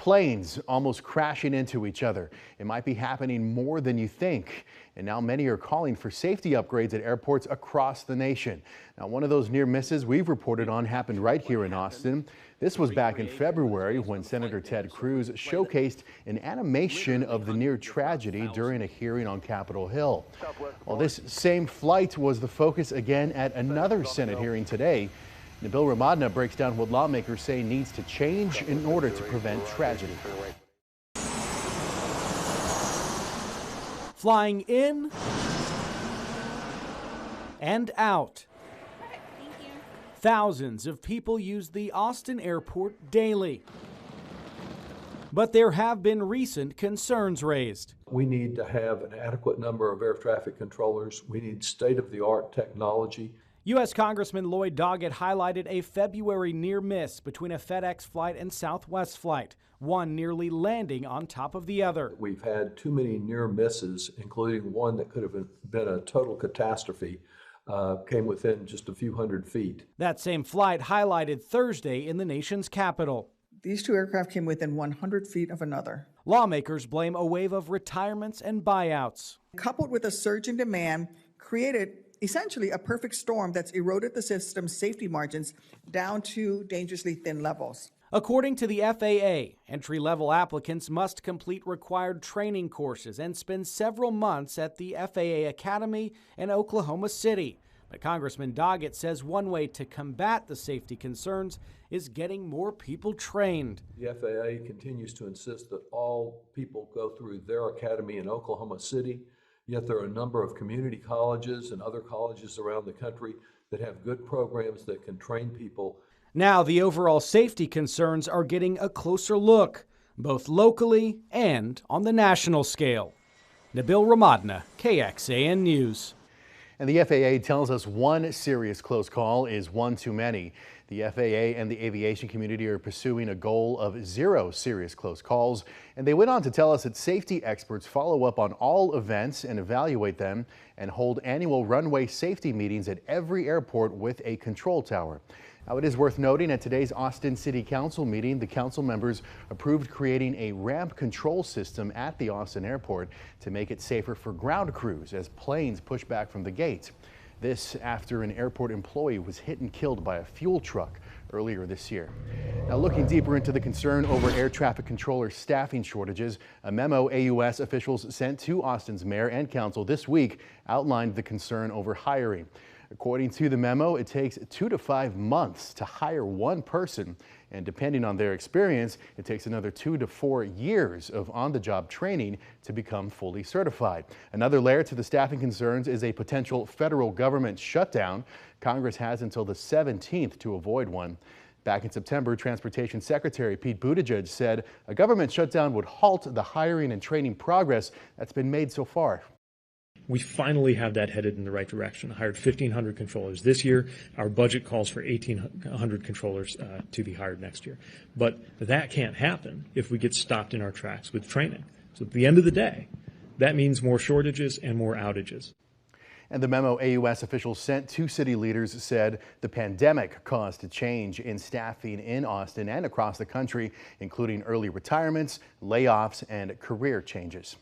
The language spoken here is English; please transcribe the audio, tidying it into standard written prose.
planes almost crashing into each other. It might be happening more than you think. And now many are calling for safety upgrades at airports across the nation. Now, one of those near misses we've reported on happened right here in Austin. This was back in February when Senator Ted Cruz showcased an animation of the near tragedy during a hearing on Capitol Hill. Well, this same flight was the focus again at another Senate hearing today. Nabil Ramadna breaks down what lawmakers say needs to change in order to prevent tragedy. Flying in and out. Thousands of people use the Austin airport daily. But there have been recent concerns raised. We need to have an adequate number of air traffic controllers. We need state-of-the-art technology. U.S. Congressman Lloyd Doggett highlighted a February near miss between a FedEx flight and Southwest flight, one nearly landing on top of the other. We've had too many near misses, including one that could have been a total catastrophe. Came within just a few hundred feet. That same flight highlighted Thursday in the nation's capital. These two aircraft came within 100 feet of another. Lawmakers blame a wave of retirements and buyouts. Coupled with a surge in demand, created essentially a perfect storm that's eroded the system's safety margins down to dangerously thin levels. According to the FAA, entry-level applicants must complete required training courses and spend several months at the FAA Academy in Oklahoma City. But Congressman Doggett says one way to combat the safety concerns is getting more people trained. The FAA continues to insist that all people go through their academy in Oklahoma City, yet there are a number of community colleges and other colleges around the country that have good programs that can train people. Now the overall safety concerns are getting a closer look, both locally and on the national scale. Nabil Ramadna, KXAN News. And the FAA tells us one serious close call is one too many. The FAA and the aviation community are pursuing a goal of 0 serious close calls. And they went on to tell us that safety experts follow up on all events and evaluate them and hold annual runway safety meetings at every airport with a control tower. Now, it is worth noting at today's Austin City Council meeting, the council members approved creating a ramp control system at the Austin airport to make it safer for ground crews as planes push back from the gate. This after an airport employee was hit and killed by a fuel truck earlier this year. Now, looking deeper into the concern over air traffic controller staffing shortages, a memo AUS officials sent to Austin's mayor and council this week outlined the concern over hiring. According to the memo, it takes 2 to 5 months to hire one person, and depending on their experience, it takes another 2 to 4 years of on-the-job training to become fully certified. Another layer to the staffing concerns is a potential federal government shutdown. Congress has until the 17th to avoid one. Back in September, Transportation Secretary Pete Buttigieg said a government shutdown would halt the hiring and training progress that's been made so far. We finally have that headed in the right direction. I hired 1,500 controllers this year. Our budget calls for 1,800 controllers to be hired next year. But that can't happen if we get stopped in our tracks with training. So at the end of the day, that means more shortages and more outages. And the memo AUS officials sent to city leaders said the pandemic caused a change in staffing in Austin and across the country, including early retirements, layoffs, and career changes.